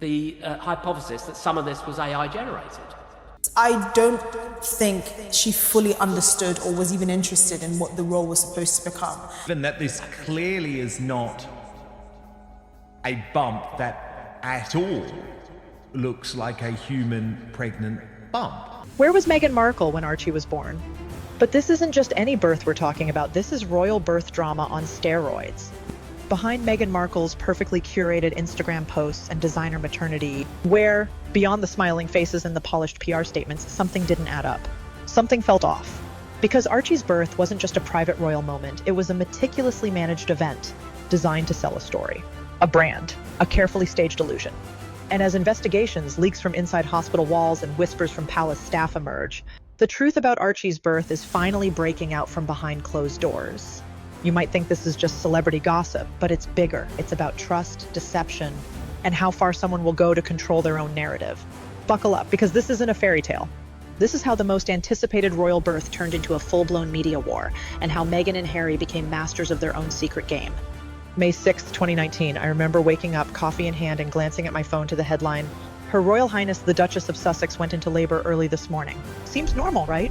the hypothesis that some of this was AI generated. I don't think she fully understood or was even interested in what the role was supposed to become. And that this clearly is not a bump that at all looks like a human pregnant bump. Where was Meghan Markle when Archie was born? But this isn't just any birth we're talking about. This is royal birth drama on steroids. Behind Meghan Markle's perfectly curated Instagram posts and designer maternity, where, beyond the smiling faces and the polished PR statements, something didn't add up. Something felt off. Because Archie's birth wasn't just a private royal moment, it was a meticulously managed event designed to sell a story, a brand, a carefully staged illusion. And as investigations, leaks from inside hospital walls, and whispers from palace staff emerge, the truth about Archie's birth is finally breaking out from behind closed doors. You might think this is just celebrity gossip, but it's bigger. It's about trust, deception, and how far someone will go to control their own narrative. Buckle up, because this isn't a fairy tale. This is how the most anticipated royal birth turned into a full-blown media war, and how Meghan and Harry became masters of their own secret game. May 6th, 2019, I remember waking up, coffee in hand, and glancing at my phone to the headline, "Her Royal Highness the Duchess of Sussex went into labor early this morning." Seems normal, right?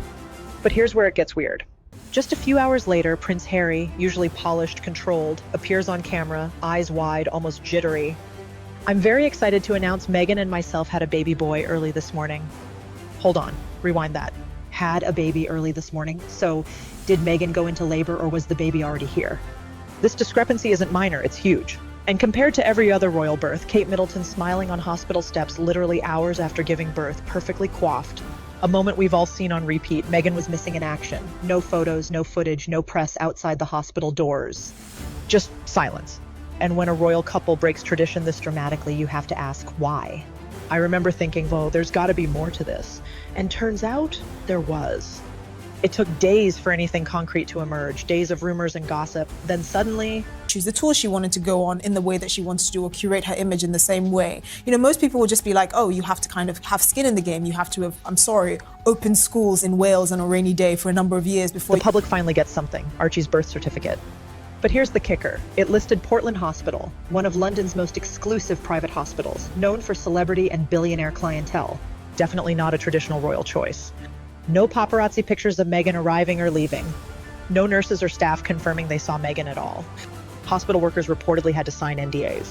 But here's where it gets weird. Just a few hours later, Prince Harry, usually polished, controlled, appears on camera, eyes wide, almost jittery. "I'm very excited to announce Meghan and myself had a baby boy early this morning." Hold on, rewind that. Had a baby early this morning? So, did Meghan go into labor or was the baby already here? This discrepancy isn't minor, it's huge. And compared to every other royal birth, Kate Middleton smiling on hospital steps literally hours after giving birth, perfectly coiffed. A moment we've all seen on repeat. Meghan was missing in action. No photos, no footage, no press outside the hospital doors. Just silence. And when a royal couple breaks tradition this dramatically, you have to ask why. I remember thinking, well, there's got to be more to this. And turns out there was. It took days for anything concrete to emerge, days of rumors and gossip. Then suddenly, Choose the tour she wanted to go on in the way that she wanted to do, or curate her image in the same way. You know, most people will just be like, oh, you have to kind of have skin in the game. You have to have, open schools in Wales on a rainy day for a number of years before the public finally gets something, Archie's birth certificate. But here's the kicker. It listed Portland Hospital, one of London's most exclusive private hospitals, known for celebrity and billionaire clientele. Definitely not a traditional royal choice. No paparazzi pictures of Meghan arriving or leaving. No nurses or staff confirming they saw Meghan at all. Hospital workers reportedly had to sign NDAs.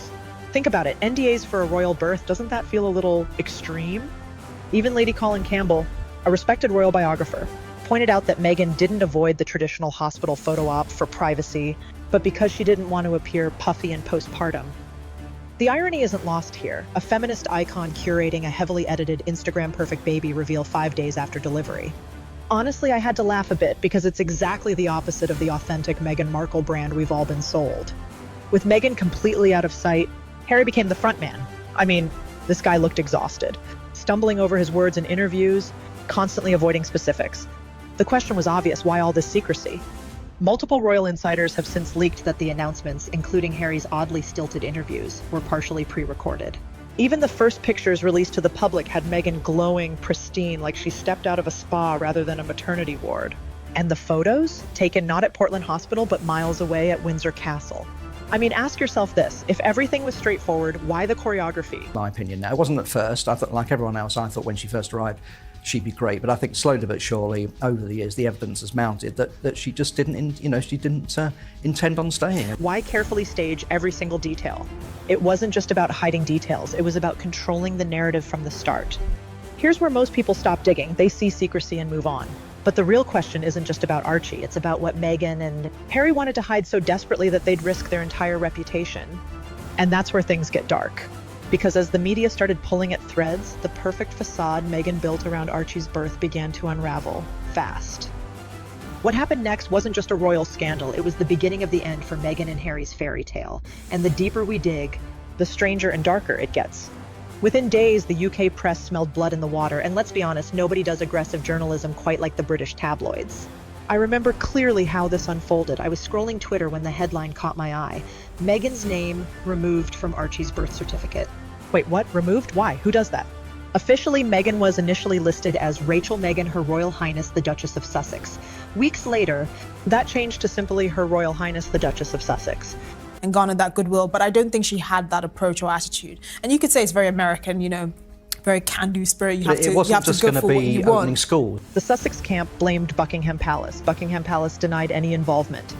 Think about it, NDAs for a royal birth, doesn't that feel a little extreme? Even Lady Colin Campbell, a respected royal biographer, pointed out that Meghan didn't avoid the traditional hospital photo op for privacy, but because she didn't want to appear puffy and postpartum. The irony isn't lost here. A feminist icon curating a heavily edited Instagram-perfect baby reveal 5 days after delivery. Honestly, I had to laugh a bit because it's exactly the opposite of the authentic Meghan Markle brand we've all been sold. With Meghan completely out of sight, Harry became the front man. I mean, this guy looked exhausted, stumbling over his words in interviews, constantly avoiding specifics. The question was obvious, why all this secrecy? Multiple royal insiders have since leaked that the announcements, including Harry's oddly stilted interviews, were partially pre-recorded. Even the first pictures released to the public had Meghan glowing, pristine, like she stepped out of a spa rather than a maternity ward. And the photos? Taken not at Portland Hospital, but miles away at Windsor Castle. I mean, ask yourself this. If everything was straightforward, why the choreography? My opinion now. It wasn't at first. I thought, like everyone else, I thought when she first arrived, she'd be great. But I think slowly but surely, over the years, the evidence has mounted that she just didn't, intend on staying. Why carefully stage every single detail? It wasn't just about hiding details. It was about controlling the narrative from the start. Here's where most people stop digging. They see secrecy and move on. But the real question isn't just about Archie. It's about what Meghan and Harry wanted to hide so desperately that they'd risk their entire reputation. And that's where things get dark. Because as the media started pulling at threads, the perfect facade Meghan built around Archie's birth began to unravel fast. What happened next wasn't just a royal scandal, it was the beginning of the end for Meghan and Harry's fairy tale. And the deeper we dig, the stranger and darker it gets. Within days, the UK press smelled blood in the water, and let's be honest, nobody does aggressive journalism quite like the British tabloids. I remember clearly how this unfolded. I was scrolling Twitter when the headline caught my eye. Meghan's name removed from Archie's birth certificate. Wait, what? Removed? Why? Who does that? Officially, Meghan was initially listed as Rachel Meghan, Her Royal Highness the Duchess of Sussex. Weeks later, that changed to simply Her Royal Highness the Duchess of Sussex. and garnered that goodwill. But I don't think she had that approach or attitude. And you could say it's very American, you know, very can-do spirit. It wasn't just going to be opening school. The Sussex camp blamed Buckingham Palace. Buckingham Palace denied any involvement.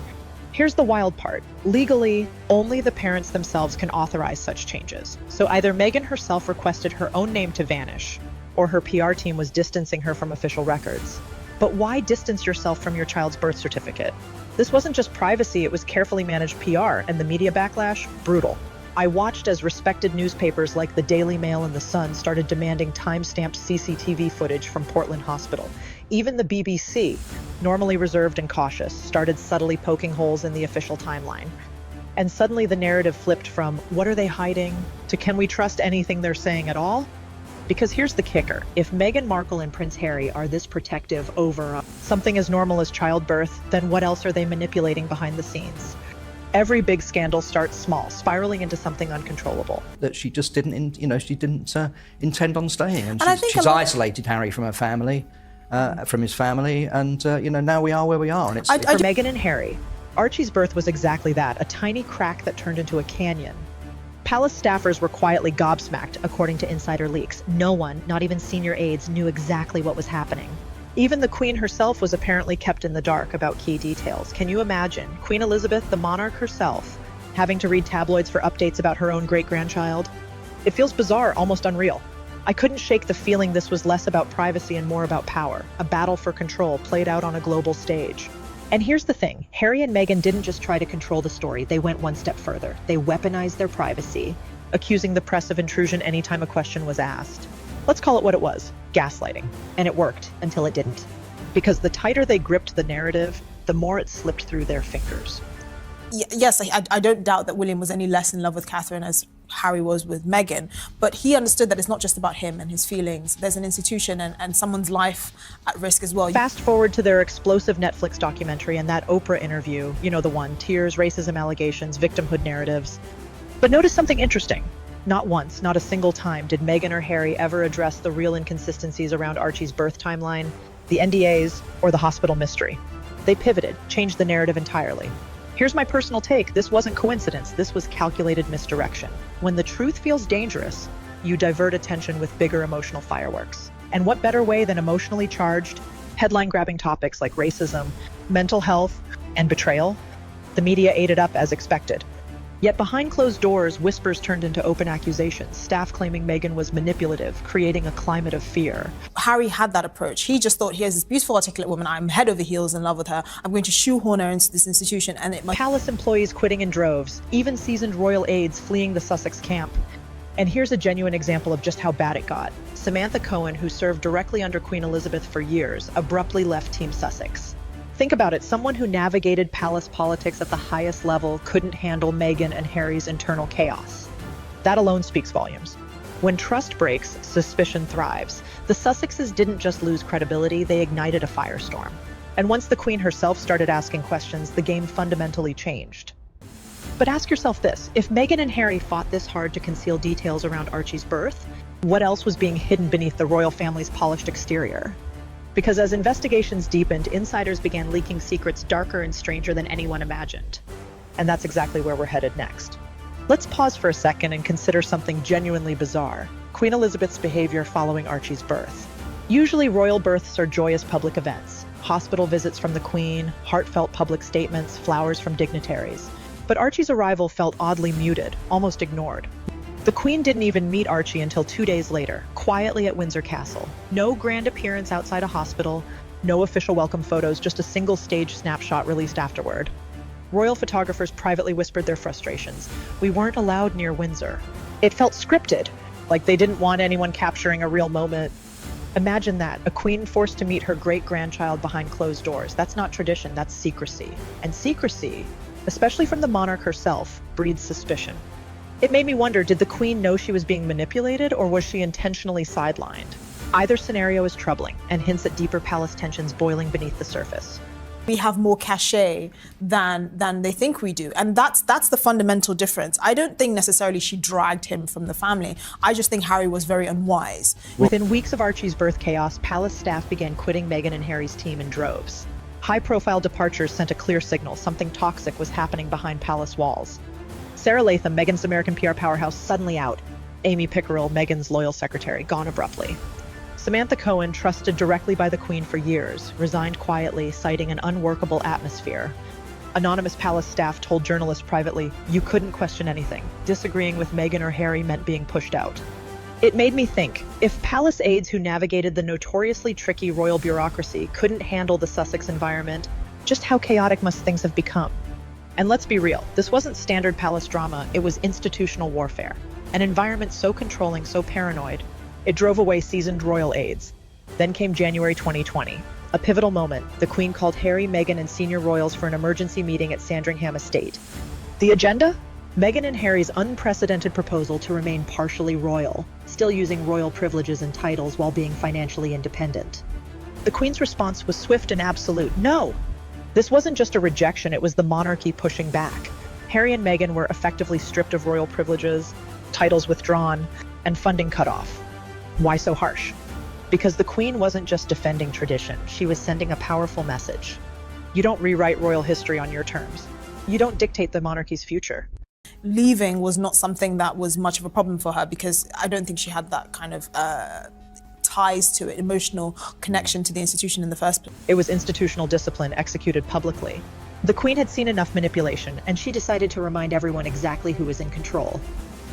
Here's the wild part. Legally, only the parents themselves can authorize such changes. So either Meghan herself requested her own name to vanish, or her PR team was distancing her from official records. But why distance yourself from your child's birth certificate? This wasn't just privacy, it was carefully managed PR, and the media backlash, brutal. I watched as respected newspapers like the Daily Mail and the Sun started demanding time-stamped CCTV footage from Portland Hospital. Even the BBC, normally reserved and cautious, started subtly poking holes in the official timeline. And suddenly the narrative flipped from, what are they hiding, to can we trust anything they're saying at all? Because here's the kicker. If Meghan Markle and Prince Harry are this protective over something as normal as childbirth, then what else are they manipulating behind the scenes? Every big scandal starts small, spiraling into something uncontrollable. That she just didn't, intend on staying. And I she's, think she's isolated Harry from her family, from his family, and now we are where we are. And it's For Meghan and Harry, Archie's birth was exactly that, a tiny crack that turned into a canyon. Palace staffers were quietly gobsmacked, according to insider leaks. No one, not even senior aides, knew exactly what was happening. Even the Queen herself was apparently kept in the dark about key details. Can you imagine Queen Elizabeth, the monarch herself, having to read tabloids for updates about her own great-grandchild? It feels bizarre, almost unreal. I couldn't shake the feeling this was less about privacy and more about power, a battle for control played out on a global stage. And here's the thing, Harry and Meghan didn't just try to control the story, they went one step further. They weaponized their privacy, accusing the press of intrusion anytime a question was asked. Let's call it what it was, gaslighting. And it worked until it didn't. Because the tighter they gripped the narrative, the more it slipped through their fingers. Yes, I don't doubt that William was any less in love with Catherine as Harry was with Meghan, but he understood that it's not just about him and his feelings. There's an institution and someone's life at risk as well. Fast forward to their explosive Netflix documentary and that Oprah interview, you know the one, tears, racism allegations, victimhood narratives. But notice something interesting. Not once, not a single time did Meghan or Harry ever address the real inconsistencies around Archie's birth timeline, the NDAs, or the hospital mystery. They pivoted, changed the narrative entirely. Here's my personal take. This wasn't coincidence. This was calculated misdirection. When the truth feels dangerous, you divert attention with bigger emotional fireworks. And what better way than emotionally charged, headline-grabbing topics like racism, mental health, and betrayal? The media ate it up as expected. Yet behind closed doors, whispers turned into open accusations, staff claiming Meghan was manipulative, creating a climate of fear. Harry had that approach. He just thought, here's this beautiful, articulate woman, I'm head over heels in love with her, I'm going to shoehorn her into this institution, and it might... Palace employees quitting in droves, even seasoned royal aides fleeing the Sussex camp. And here's a genuine example of just how bad it got. Samantha Cohen, who served directly under Queen Elizabeth for years, abruptly left Team Sussex. Think about it, someone who navigated palace politics at the highest level couldn't handle Meghan and Harry's internal chaos. That alone speaks volumes. When trust breaks, suspicion thrives. The Sussexes didn't just lose credibility, they ignited a firestorm. And once the Queen herself started asking questions, the game fundamentally changed. But ask yourself this, if Meghan and Harry fought this hard to conceal details around Archie's birth, what else was being hidden beneath the royal family's polished exterior? Because as investigations deepened, insiders began leaking secrets darker and stranger than anyone imagined. And that's exactly where we're headed next. Let's pause for a second and consider something genuinely bizarre. Queen Elizabeth's behavior following Archie's birth. Usually royal births are joyous public events. Hospital visits from the Queen, heartfelt public statements, flowers from dignitaries. But Archie's arrival felt oddly muted, almost ignored. The Queen didn't even meet Archie until 2 days later, quietly at Windsor Castle. No grand appearance outside a hospital, no official welcome photos, just a single stage snapshot released afterward. Royal photographers privately whispered their frustrations. We weren't allowed near Windsor. It felt scripted, like they didn't want anyone capturing a real moment. Imagine that, a queen forced to meet her great-grandchild behind closed doors. That's not tradition, that's secrecy. And secrecy, especially from the monarch herself, breeds suspicion. It made me wonder, did the Queen know she was being manipulated, or was she intentionally sidelined? Either scenario is troubling and hints at deeper palace tensions boiling beneath the surface. We have more cachet than they think we do. And that's the fundamental difference. I don't think necessarily she dragged him from the family. I just think Harry was very unwise. Within weeks of Archie's birth chaos, palace staff began quitting Meghan and Harry's team in droves. High-profile departures sent a clear signal something toxic was happening behind palace walls. Sarah Latham, Meghan's American PR powerhouse, suddenly out. Amy Pickerel, Meghan's loyal secretary, gone abruptly. Samantha Cohen, trusted directly by the Queen for years, resigned quietly, citing an unworkable atmosphere. Anonymous palace staff told journalists privately, you couldn't question anything. Disagreeing with Meghan or Harry meant being pushed out. It made me think, if palace aides who navigated the notoriously tricky royal bureaucracy couldn't handle the Sussex environment, just how chaotic must things have become? And let's be real, this wasn't standard palace drama, it was institutional warfare. An environment so controlling, so paranoid, it drove away seasoned royal aides. Then came January 2020, a pivotal moment. The Queen called Harry, Meghan, and senior royals for an emergency meeting at Sandringham Estate. The agenda? Meghan and Harry's unprecedented proposal to remain partially royal, still using royal privileges and titles while being financially independent. The Queen's response was swift and absolute. No! This wasn't just a rejection, it was the monarchy pushing back. Harry and Meghan were effectively stripped of royal privileges, titles withdrawn, and funding cut off. Why so harsh? Because the Queen wasn't just defending tradition, she was sending a powerful message. You don't rewrite royal history on your terms. You don't dictate the monarchy's future. Leaving was not something that was much of a problem for her because I don't think she had that kind of ties to it, emotional connection to the institution in the first place. It was institutional discipline executed publicly. The Queen had seen enough manipulation, and she decided to remind everyone exactly who was in control.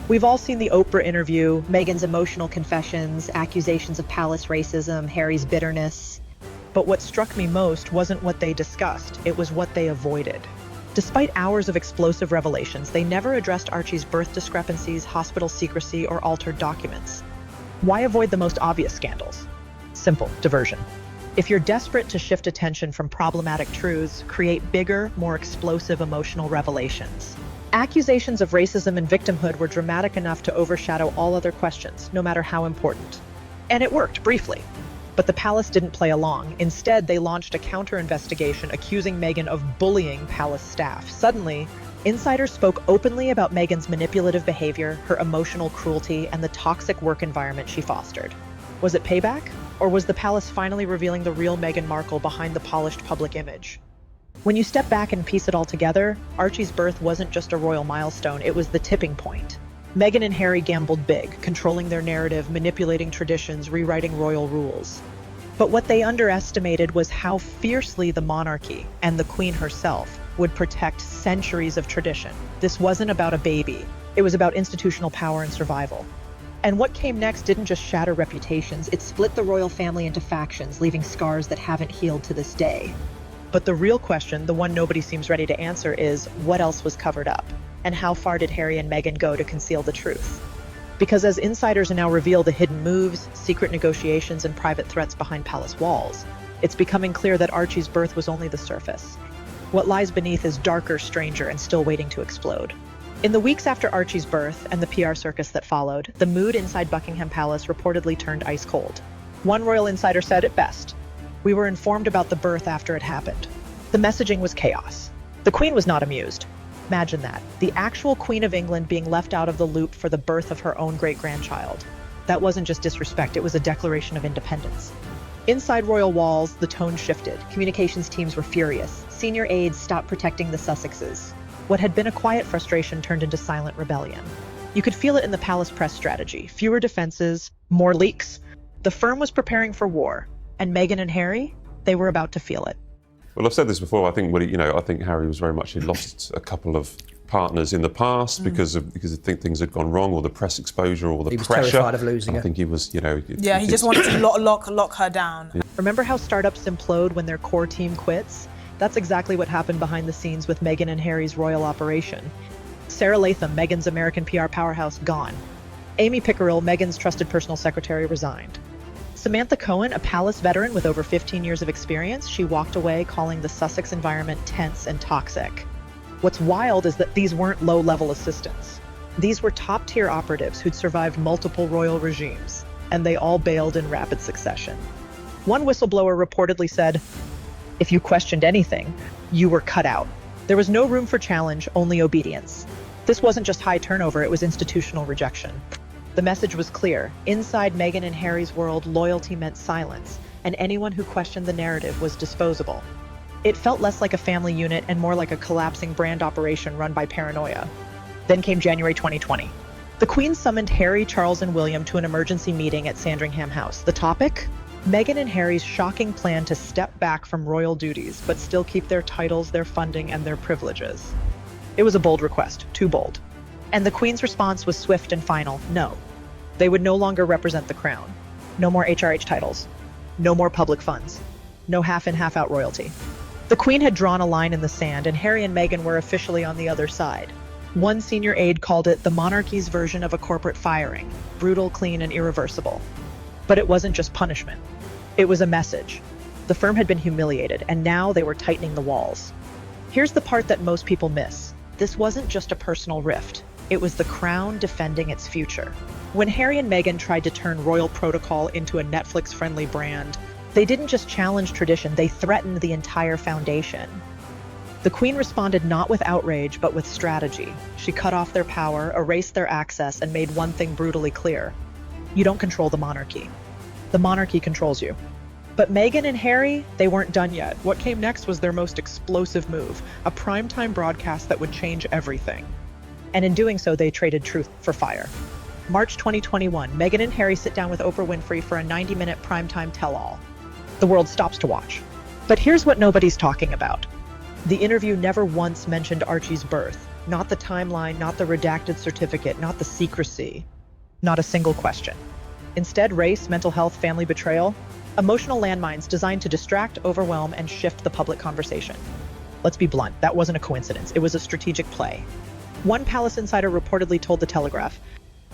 We've all seen the Oprah interview, Meghan's emotional confessions, accusations of palace racism, Harry's bitterness. But what struck me most wasn't what they discussed, it was what they avoided. Despite hours of explosive revelations, they never addressed Archie's birth discrepancies, hospital secrecy, or altered documents. Why avoid the most obvious scandals? Simple, diversion. If you're desperate to shift attention from problematic truths, create bigger, more explosive emotional revelations. Accusations of racism and victimhood were dramatic enough to overshadow all other questions, no matter how important. And it worked, briefly. But the palace didn't play along. Instead, they launched a counter-investigation accusing Meghan of bullying palace staff. Suddenly, insiders spoke openly about Meghan's manipulative behavior, her emotional cruelty, and the toxic work environment she fostered. Was it payback? Or was the palace finally revealing the real Meghan Markle behind the polished public image? When you step back and piece it all together, Archie's birth wasn't just a royal milestone, it was the tipping point. Meghan and Harry gambled big, controlling their narrative, manipulating traditions, rewriting royal rules. But what they underestimated was how fiercely the monarchy, and the Queen herself, would protect centuries of tradition. This wasn't about a baby, it was about institutional power and survival. And what came next didn't just shatter reputations, it split the royal family into factions, leaving scars that haven't healed to this day. But the real question, the one nobody seems ready to answer, is what else was covered up? And how far did Harry and Meghan go to conceal the truth? Because as insiders now reveal the hidden moves, secret negotiations, and private threats behind palace walls, it's becoming clear that Archie's birth was only the surface. What lies beneath is darker, stranger, and still waiting to explode. In the weeks after Archie's birth and the PR circus that followed, the mood inside Buckingham Palace reportedly turned ice cold. One royal insider said it best: "We were informed about the birth after it happened." The messaging was chaos. The Queen was not amused. Imagine that. The actual Queen of England being left out of the loop for the birth of her own great-grandchild. That wasn't just disrespect, it was a declaration of independence. Inside royal walls, the tone shifted. Communications teams were furious. Senior aides stopped protecting the Sussexes. What had been a quiet frustration turned into silent rebellion. You could feel it in the palace press strategy. Fewer defenses, more leaks. The firm was preparing for war. And Meghan and Harry, they were about to feel it. Well, I've said this before. I think Harry was very much, he lost a couple of partners in the past because I think things had gone wrong, or the press exposure, or the pressure. He was terrified of losing and her. I think he was, Yeah, he just wanted to lock her down. Yeah. Remember how startups implode when their core team quits? That's exactly what happened behind the scenes with Meghan and Harry's royal operation. Sarah Latham, Meghan's American PR powerhouse, gone. Amy Pickerel, Meghan's trusted personal secretary, resigned. Samantha Cohen, a palace veteran with over 15 years of experience, she walked away, calling the Sussex environment tense and toxic. What's wild is that these weren't low-level assistants. These were top-tier operatives who'd survived multiple royal regimes, and they all bailed in rapid succession. One whistleblower reportedly said, "If you questioned anything, you were cut out." There was no room for challenge, only obedience. This wasn't just high turnover, it was institutional rejection. The message was clear. Inside Meghan and Harry's world, loyalty meant silence, and anyone who questioned the narrative was disposable. It felt less like a family unit and more like a collapsing brand operation run by paranoia. Then came January 2020. The Queen summoned Harry, Charles, and William to an emergency meeting at Sandringham House. The topic? Meghan and Harry's shocking plan to step back from royal duties, but still keep their titles, their funding, and their privileges. It was a bold request, too bold. And the Queen's response was swift and final: no. They would no longer represent the crown. No more HRH titles. No more public funds. No half-in, half-out royalty. The Queen had drawn a line in the sand, and Harry and Meghan were officially on the other side. One senior aide called it the monarchy's version of a corporate firing: brutal, clean, and irreversible. But it wasn't just punishment. It was a message. The firm had been humiliated, and now they were tightening the walls. Here's the part that most people miss. This wasn't just a personal rift. It was the crown defending its future. When Harry and Meghan tried to turn royal protocol into a Netflix-friendly brand, they didn't just challenge tradition, they threatened the entire foundation. The Queen responded not with outrage, but with strategy. She cut off their power, erased their access, and made one thing brutally clear: you don't control the monarchy. The monarchy controls you. But Meghan and Harry, they weren't done yet. What came next was their most explosive move, a primetime broadcast that would change everything. And in doing so, they traded truth for fire. March 2021, Meghan and Harry sit down with Oprah Winfrey for a 90-minute primetime tell-all. The world stops to watch. But here's what nobody's talking about. The interview never once mentioned Archie's birth. Not the timeline, not the redacted certificate, not the secrecy. Not a single question. Instead, race, mental health, family betrayal, emotional landmines designed to distract, overwhelm, and shift the public conversation. Let's be blunt, that wasn't a coincidence. It was a strategic play. One palace insider reportedly told The Telegraph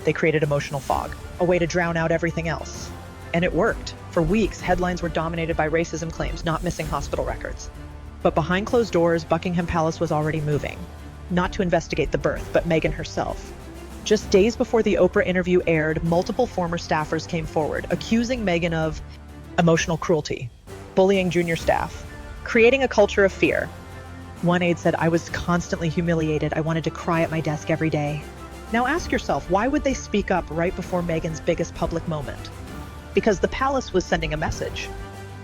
they created emotional fog, a way to drown out everything else. And it worked. For weeks, headlines were dominated by racism claims, not missing hospital records. But behind closed doors, Buckingham Palace was already moving. Not to investigate the birth, but Meghan herself. Just days before the Oprah interview aired, multiple former staffers came forward, accusing Meghan of emotional cruelty, bullying junior staff, creating a culture of fear. One aide said, "I was constantly humiliated. I wanted to cry at my desk every day." Now ask yourself, why would they speak up right before Meghan's biggest public moment? Because the palace was sending a message.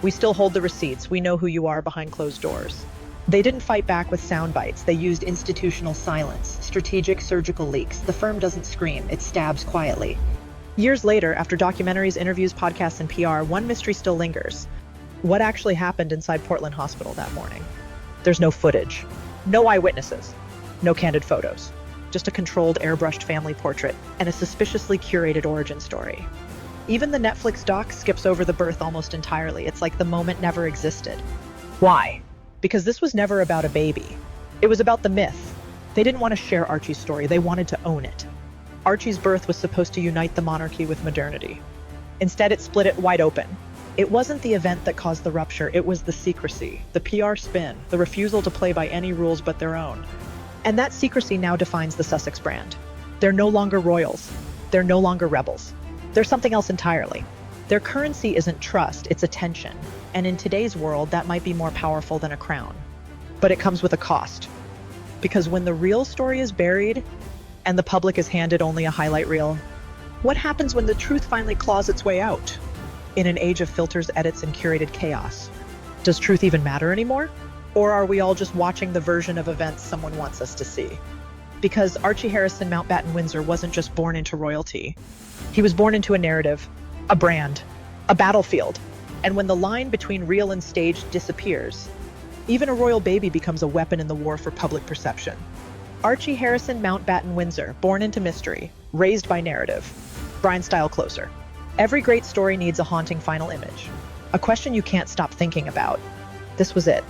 We still hold the receipts. We know who you are behind closed doors. They didn't fight back with sound bites. They used institutional silence, strategic surgical leaks. The firm doesn't scream, it stabs quietly. Years later, after documentaries, interviews, podcasts, and PR, one mystery still lingers. What actually happened inside Portland Hospital that morning? There's no footage, no eyewitnesses, no candid photos, just a controlled, airbrushed family portrait and a suspiciously curated origin story. Even the Netflix doc skips over the birth almost entirely. It's like the moment never existed. Why? Because this was never about a baby. It was about the myth. They didn't want to share Archie's story. They wanted to own it. Archie's birth was supposed to unite the monarchy with modernity. Instead, it split it wide open. It wasn't the event that caused the rupture. It was the secrecy, the PR spin, the refusal to play by any rules but their own. And that secrecy now defines the Sussex brand. They're no longer royals. They're no longer rebels. They're something else entirely. Their currency isn't trust, it's attention. And in today's world, that might be more powerful than a crown. But it comes with a cost. Because when the real story is buried and the public is handed only a highlight reel, what happens when the truth finally claws its way out? In an age of filters, edits, and curated chaos, does truth even matter anymore? Or are we all just watching the version of events someone wants us to see? Because Archie Harrison Mountbatten Windsor wasn't just born into royalty. He was born into a narrative, a brand, a battlefield. And when the line between real and staged disappears, even a royal baby becomes a weapon in the war for public perception. Archie Harrison Mountbatten Windsor, born into mystery, raised by narrative. Brian style closer. Every great story needs a haunting final image. A question you can't stop thinking about. This was it.